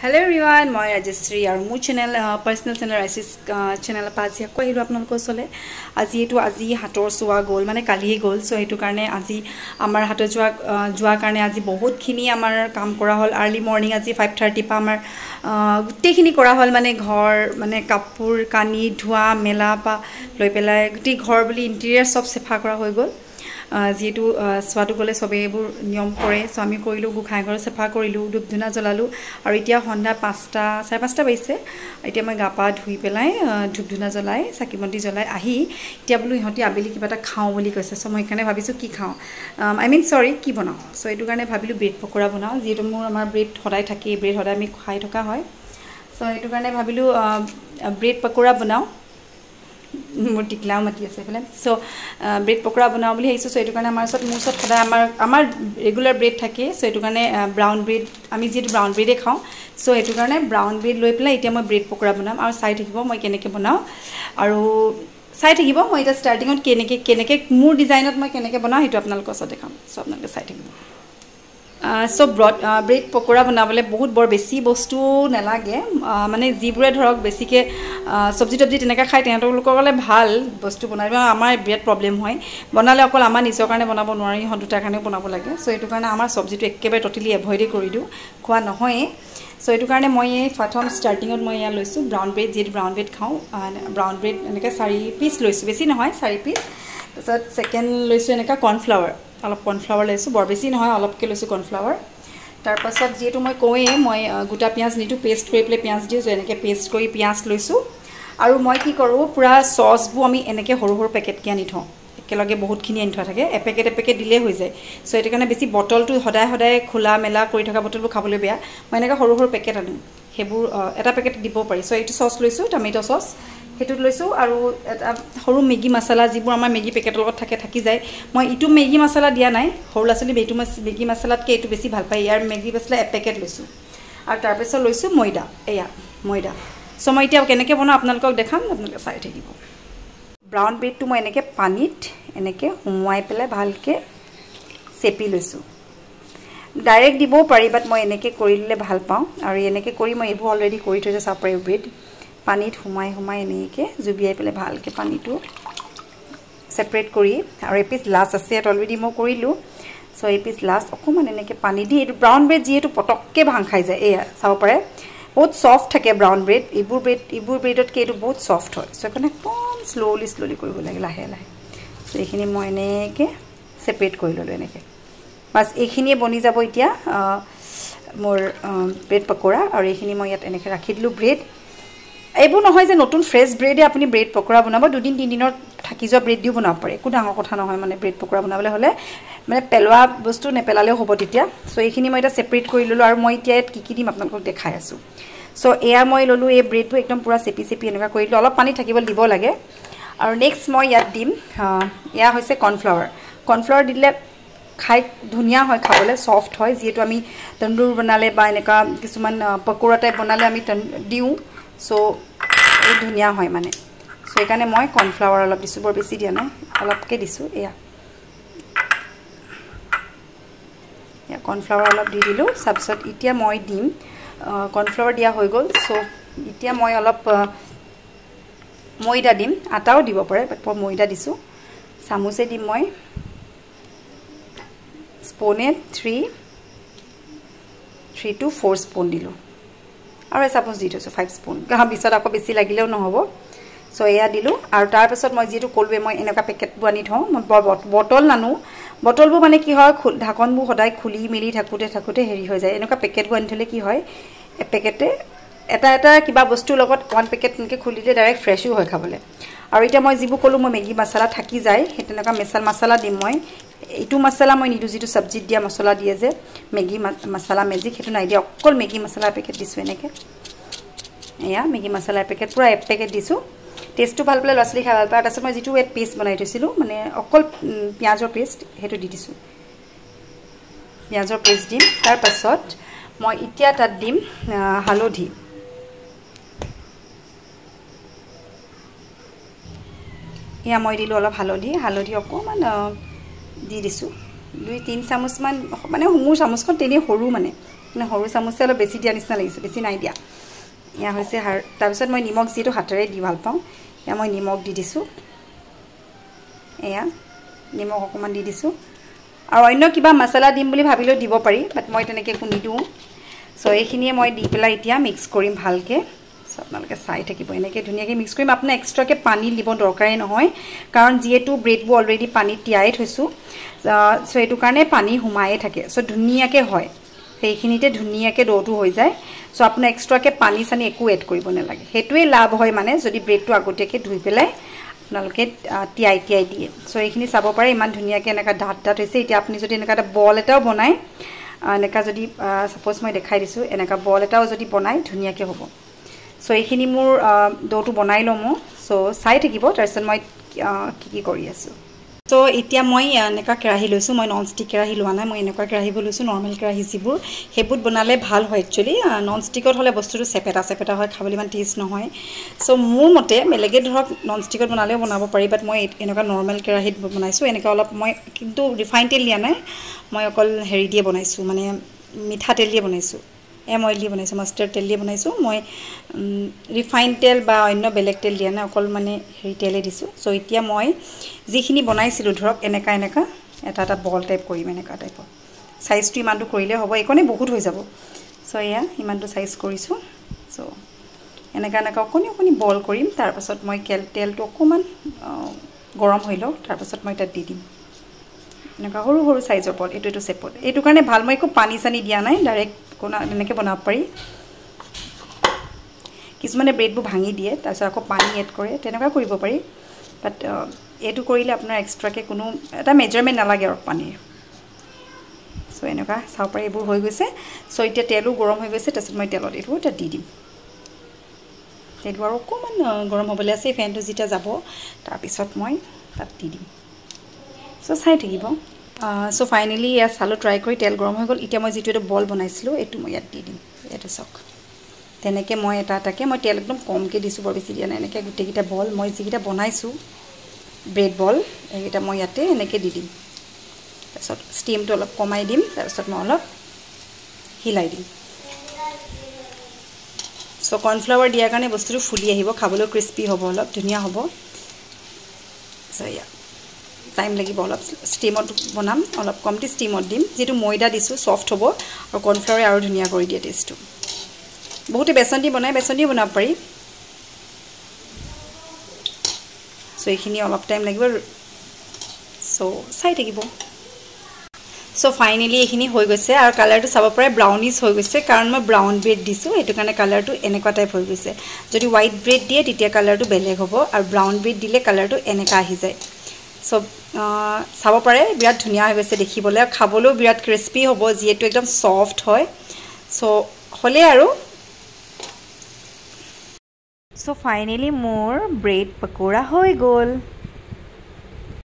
Hello everyone, মই ৰাজশ্ৰী আৰু মোৰ চেনেল পাৰ্সোনাল চেনেল ৰাইচিস চেনেল পাজি আকৌ আহিলো আপোনালোকৰ ওচৰলৈ আজি হাতৰ চোৱা গ'ল মানে কালিয়ে গ'ল সো হেতু কাৰণে আজি আমাৰ হাতৰ যোৱা কাৰণে আজি বহুতখিনি আমাৰ কাম কৰা হ'ল আৰ্লি মৰ্নিং আজি 5:30 পা আমাৰ গুটেখিনি কৰা হ'ল মানে ঘৰ মানে কাপোৰ কানি ধোৱা মেলা পা লৈ পেলাই গুটি ঘৰ বুলি ইন্টেৰিয়ৰ সব সাফা কৰা হৈ গ'ল যেটো সোৱাটো গলে সবে এবোৰ নিয়ম কৰে সো আমি কৰিলো গুখাই ঘৰ সাফা কৰিলো ধূপধুনা জ্বলালো আৰু এতিয়া হন্ডা 5টা 5:30 বাজিছে এতিয়া মই গাপা ধুই পেলাই ধূপধুনা জ্বলাই চাকিমন্তি জ্বলাই আহি এতিয়া বলু ইহতি আবেলি কিবা এটা খাও বুলি কৈছে সো মই কাৰণে ভাবিছো কি খাও আই মিন সৰি কি বনাও সো এটো কাৰণে ভাবিলো ব্ৰেড পকোৰা বনাও যেটো মোৰ আমাৰ ব্ৰেড সদায় থাকে ব্ৰেড সদায় আমি খাই থকা হয় সো এটো কাৰণে ভাবিলো ব্ৰেড পকোৰা বনাও মোৰ টিকলাও মাতি আছে ফলে সো ব্ৰেড পকোৰা বনাও বুলি হাইছো সো এটো কাৰণে আমাৰ সত মুসত সদায় আমাৰ ৰেগুলাৰ ব্ৰেড থাকে সো এটো কাৰণে ব্ৰাউন ব্ৰেড আমি যেটো ব্ৰাউন ব্ৰেডে খাও সো এটো কাৰণে ব্ৰাউন ব্ৰেড লৈ পেলাই এতিয়া মই ব্ৰেড পকোৰা বনাম আৰু চাই থাকিব মই কেনেকে বনাও আৰু চাই থাকিব মই এটা স্টাৰ্টিংত কেনেকে মোৰ ডিজাইনত মই কেনেকে বনাও হেতু আপোনালোকৰ সতে দেখাম সো আপোনালোকে চাই থাকিব সো ব্ৰেড পকোৰা বনাবলে বহুত বৰ বেছি বস্তু নালাগে মানে জিবুৰে ধৰক বেছিকে সবজি তেনেকা খাই তেহঁতলোকলে ভাল বস্তু বনাইবা আমাৰ ব্ৰেড প্ৰবলেম হয় বনালে অকল আমাৰ নিজৰ কাৰণে বনাব নোৱাৰি হন্তুটাৰ কাৰণে বনাব লাগে সো এটো কাৰণে আমাৰ সবজিটো একেবাৰে টটেলি এভয়েড কৰি দিও খোৱা নহয় সো এটো কাৰণে মই এই প্ৰথম স্টাৰ্টিংত মই ইয়া লৈছো ব্ৰাউন ব্ৰেড যেটো ব্ৰাউন ব্ৰেড খাও ব্ৰাউন ব্ৰেড এনেকা 4 পিস লৈছো বেছি নহয় 4 পিস তাৰছত সেকেন্ড লৈছো এনেকা কৰ্নফ্লাৱাৰ অলপ কৰ্নফ্লাৱাৰ লৈছো বৰ বেছি নহয় অলপকে লৈছো কৰ্নফ্লাৱাৰ তাৰ পাছত যেটো মই কয়ে মই গুটা পিয়াজ নিটো পেষ্ট কৰি প্লে পিয়াজ দিও এনেকে পেষ্ট কৰি পিয়াজ লৈছো আৰু মই কি কৰো পুৰা সস বু আমি এনেকে হৰু হৰু পেকেট কি আনি থও একেলগে বহুতখিনি আনি থোৱা থাকে এপেকেট দিলে হৈ যায় সো এটো কাৰণে বেছি বটলটো সদায় খোলা মেলা কৰি থকা বটলটো খাবলৈ বেয়া মই এনেকা হৰু হৰু পেকেট আনো হেবুৰ এটা পেকেট দিব পাৰি সো এইটো সস লৈছো টমেটো সস হেতু লৈছো আৰু এটা হৰু মেগি মছলা যিবোৰ আমাৰ মেগি পেকেটৰ লগত থাকি যায় মই ইটো মেগি মছলা দিয়া নাই হৰু লাছলি বেটু মেগি মছলাতকে এটো বেছি ভাল পাই ইয়াৰ মেগি মছলা এক পেকেট লৈছো আৰু তাৰ পিছত লৈছো ময়দা এয়া ময়দা সো মই এতিয়া কেনেকে বনাও আপোনালোকক দেখাম আপোনালোকে চাই থাকিব ব্ৰাউন ব্ৰেডটো মই এনেকে পানীত এনেকে হুমুৱাই পেলাই ভালকে চেপি লৈছো ডাইৰেক্ট দিব পাৰি বাট মই এনেকে কৰিলে ভাল পাওঁ আৰু এনেকে কৰি মই এবোৰ অলৰেডি কৰি থৈছে সাপৰে ব্ৰেড পানীত হুমাই এনেকে জুবিয়াই পেলাই ভালকে পানীটো সেপাৰেট কৰি আৰু এপিস লাষ্ট আছে অলৰেডি মই কৰিলো সো এপিস লাষ্ট অকমান এনেকে পানী দি এটো ব্ৰাউন ব্ৰেড যেটো পটককে ভাং খাই যায় এয়া চাও পাৰে বহুত সফট থাকে ব্ৰাউন ব্ৰেড ইবুৰ ব্ৰেডত কে এটো বহুত সফট হয় সো কনে কম স্লোলি কৰিব লাগে লাহে সো এখিনি মই এনেকে সেপাৰেট কৰি ললো এনেকে বাস এখিনিয়ে বনি যাব এতিয়া মোৰ ব্ৰেড পকোৰা আৰু এখিনি মই ইয়াত এনেকে ৰাখি দিলো ব্ৰেড এবু নহয় যে নতুন ফ্ৰেশ ব্ৰেডে আপুনি ব্ৰেড পকোৰা বনাব দুদিন তিন দিনৰ থাকি যোৱা ব্ৰেড দিও বনাব পাৰে একো ডাঙৰ কথা নহয় মানে ব্ৰেড পকোৰা বনাবলে হলে মানে পেলোৱা বস্তু নেপেলালেও হ'ব তেতিয়া সো এখিনি মই এটা সেপাৰেট কৰি ললো আৰু মই এতিয়া কি দিম আপোনালোকক দেখাই আছো সো এয়া মই ললো এই ব্ৰেডটো একদম পুৰা চেপি এনেকা কৰিলো অলপ পানী থাকিব দিব লাগে আৰু নেক্সট মই ইয়াত দিম এয়া হৈছে কৰ্নফ্লাৱাৰ দিলে খাই ধুনিয়া হয় খাবলে সফট হয় যেটো আমি তন্দুৰ বনালে বা এনেকা কিছুমান পকোৰা টাইপ বনালে আমি দিও সো এই ধুনিয়া হয় মানে সো একানে মই কৰ্নফ্লাৱাৰ অলপ দিছো বৰ বেছি দিয়া নাই অলপকে দিছো এয়া কৰ্নফ্লাৱাৰ অলপ দি দিলো সাবসত এতিয়া মই দিম কৰ্নফ্লাৱাৰ দিয়া হৈ গল সো এতিয়া মই অলপ ময়দা দিম আটাও দিব পাৰে বাট ময়দা দিছো চামুচে দিম মই স্পুনে 3 to 4 স্পুন দিলো আৰু চামুচ দি থৈছো 5 স্পুন গাহ বিছত আকৌ বেছি লাগিলেও নহব সো এয়া দিলো আৰু তাৰ পিছত মই যেটো কলবে মই এনেকা পেকেট বু আনি থও মই বটল নানো বটলবু মানে কি হয় ঢাকনবু সদায় খুলি মিলি থাকুতে হেৰি হৈ যায় এনেকা পেকেট বু আনি থলে কি হয় এ পেকেটে এটা কিবা বস্তু লগত ওয়ান পেকেট এনেকে খুলিলে ডাইৰেক্ট ফ্ৰেশও হয় খাবলে আৰু এটা মই জিবু কলো মই মেগি মছলা থাকি যায় হেতেনকা মছলা দিম মই ইটো মছলা মই নিদু যেটো সবজিত দিয়া মছলা দিয়ে যে মেগি মছলা মেজিক হেতু নাই দিয়া অকল মেগি মছলা পেকেট দিছো এনেকে এয়া মেগি মছলা পেকেট পুৰা এক পেকেট দিছো টেষ্টটো ভাল পালে লছলি খাই ভাল পায় তাৰছত মই যেটো পেষ্ট বনাই থৈছিলো মানে অকল পিয়াজৰ পেষ্ট হেতু দি দিছো পিয়াজৰ পেষ্ট দিম তাৰ পাছত মই এতিয়া তাত দিম হালধি ইয়া মই দিলো অলপ হালধি অকমান দি দিছো 2-3 চামুচ মান মানে হুমুৰ চামুচখন তেনে হৰু মানে মানে সৰু চামুচে অলপ বেছি দিয়া নিচিনা লাগিছে বেছি নাই দিয়া ইয়া হৈছে তাৰপিছত মই নিমখ যিটো হাতেৰে দি ভাল পাওঁ ইয়া মই নিমখ দি দিছোঁ এয়া নিমখ অকণমান দি দিছোঁ আৰু অন্য কিবা মছলা দিম বুলি ভাবিলেও দিব পাৰি বাট মই তেনেকৈ একো নিদিওঁ চ' এইখিনিয়ে মই দি পেলাই এতিয়া মিক্স কৰিম ভালকৈ চ' আপোনালোকে চাই থাকিব এনেকৈ ধুনীয়াকৈ মিক্স কৰিম আপোনাৰ এক্সট্ৰাকৈ পানী দিব দৰকাৰেই নহয় কাৰণ যিহেতু ব্ৰেডবোৰ অলৰেডি পানীত তিয়াই থৈছোঁ চ' এইটো কাৰণে পানী সোমায়ে থাকে চ' ধুনীয়াকৈ হয় সেইখিনিতে ধুনীয়াকৈ ডোটো হৈ যায় চ' আপোনাৰ এক্সট্ৰাকৈ পানী চানি একো এড কৰিব নালাগে সেইটোৱে লাভ হয় মানে যদি ব্ৰেডটো আগতীয়াকৈ ধুই পেলাই আপোনালোকে তিয়াই দিয়ে চ' এইখিনি চাব পাৰে ইমান ধুনীয়াকৈ এনেকুৱা ডাঠ হৈছে এতিয়া আপুনি যদি এনেকুৱা এটা বল এটাও বনায় এনেকুৱা যদি সাপোজ মই দেখাই দিছোঁ এনেকুৱা বল এটাও যদি বনায় ধুনীয়াকৈ হ'ব চ' এইখিনি মোৰ ডোটো বনাই ল'ম চ' চাই থাকিব তাৰপিছত মই কি কৰি আছোঁ চ' এতিয়া মই এনেকুৱা কেৰাহী লৈছোঁ মই নন ষ্টিক কেৰাহী লোৱা নাই মই এনেকুৱা কেৰাহীবোৰ লৈছোঁ নৰ্মেল কেৰাহী যিবোৰ সেইবোৰত বনালে ভাল হয় একচুৱেলি নন ষ্টিকত হ'লে বস্তুটো চেপেটা হয় খাবলৈ ইমান টেষ্ট নহয় চ' মোৰ মতে বেলেগে ধৰক নন ষ্টিকত বনালেও বনাব পাৰি বাট মই এনেকুৱা নৰ্মেল কেৰাহীত বনাইছোঁ এনেকুৱা অলপ মই কিন্তু ৰিফাইন তেল দিয়া নাই মই অকল হেৰি দিয়ে বনাইছোঁ মানে মিঠাতেল দিয়ে বনাইছোঁ অইল দি বনাইছোঁ মাষ্টাৰ্ড তেল দি বনাইছোঁ মই ৰিফাইন তেল বা অন্য বেলেগ তেল দিয়া নাই অকল মানে হেৰি তেলে দিছোঁ চ' এতিয়া মই যিখিনি বনাইছিলোঁ ধৰক এনেকুৱা এটা বল টাইপ কৰিম এনেকুৱা টাইপৰ চাইজটো ইমানটো কৰিলে হ'ব এইকণে বহুত হৈ যাব চ' এয়া ইমানটো চাইজ কৰিছোঁ চ' এনেকুৱা অকণি বল কৰিম তাৰপাছত মই তেলটো অকণমান গৰম হৈ লওক তাৰপাছত মই তাত দি দিম এনেকুৱা সৰু চাইজৰ বল এইটো চেপত এইটো কাৰণে ভাল মই একো পানী চানি দিয়া নাই ডাইৰেক্ট এনেকৈ বনাব পাৰি কিছুমানে ব্ৰেডবোৰ ভাঙি দিয়ে তাৰপিছত আকৌ পানী এড কৰে তেনেকুৱা কৰিব পাৰি বাট এইটো কৰিলে আপোনাৰ এক্সট্ৰাকৈ কোনো এটা মেজাৰমেণ্ট নালাগে আৰু পানীৰ চ' এনেকুৱা চাব পাৰি এইবোৰ হৈ গৈছে চ' এতিয়া তেলো গৰম হৈ গৈছে তাৰপিছত মই তেলত এইটো তাত দি দিম তেলটো আৰু অকণমান গৰম হ'বলৈ আছে ফেনটো যেতিয়া যাব তাৰপিছত মই তাত দি দিম চ' চাই থাকিব চ' ফাইনেলি ইয়াত চালোঁ ট্ৰাই কৰি তেল গৰম হৈ গ'ল এতিয়া মই যিটো এটা বল বনাইছিলোঁ এইটো মই ইয়াত দি দিম এইটো চাওক তেনেকৈ মই এটাকৈ মই তেল একদম কমকৈ দিছোঁ বৰ বেছি দিয়া নাই এনেকৈ গোটেইকেইটা বল মই যিকেইটা বনাইছোঁ ব্ৰেড বল এইকেইটা মই ইয়াতে এনেকৈ দি দিম তাৰপিছত ষ্টিমটো অলপ কমাই দিম তাৰপিছত মই অলপ হিলাই দিম চ' কৰ্ণফ্লাৱাৰ দিয়াৰ কাৰণে বস্তুটো ফুলি আহিব খাবলৈ ক্ৰিস্পি হ'ব অলপ ধুনীয়া হ'ব চ' এয়া টাইম লাগিব অলপ ষ্টিমত বনাম অলপ কমটি ষ্টিমত দিম যিটো ময়দা দিছোঁ ছফ্ট হ'ব আৰু কৰ্ণফ্লাৱাৰে আৰু ধুনীয়া কৰি দিয়ে টেষ্টটো বহুতে বেচন দি বনায় বেচন দি বনাব পাৰি চ' এইখিনি অলপ টাইম লাগিব চ' চাই থাকিব চ' ফাইনেলি এইখিনি হৈ গৈছে আৰু কালাৰটো চাব পাৰে ব্ৰাউনিছ হৈ গৈছে কাৰণ মই ব্ৰাউন ব্ৰেড দিছোঁ সেইটো কাৰণে কালাৰটো এনেকুৱা টাইপ হৈ গৈছে যদি হোৱাইট ব্ৰেড দিয়ে তেতিয়া কালাৰটো বেলেগ হ'ব আৰু ব্ৰাউন ব্ৰেড দিলে কালাৰটো এনেকুৱা আহি যায় চ' চাব পাৰে বিৰাট ধুনীয়া হৈ গৈছে দেখিবলৈ আৰু খাবলৈও বিৰাট ক্ৰিস্পি হ'ব যিহেতু একদম ছফ্ট হয় চ' হ'লে আৰু চ' ফাইনেলি মোৰ ব্ৰেড পকোৰা হৈ গ'ল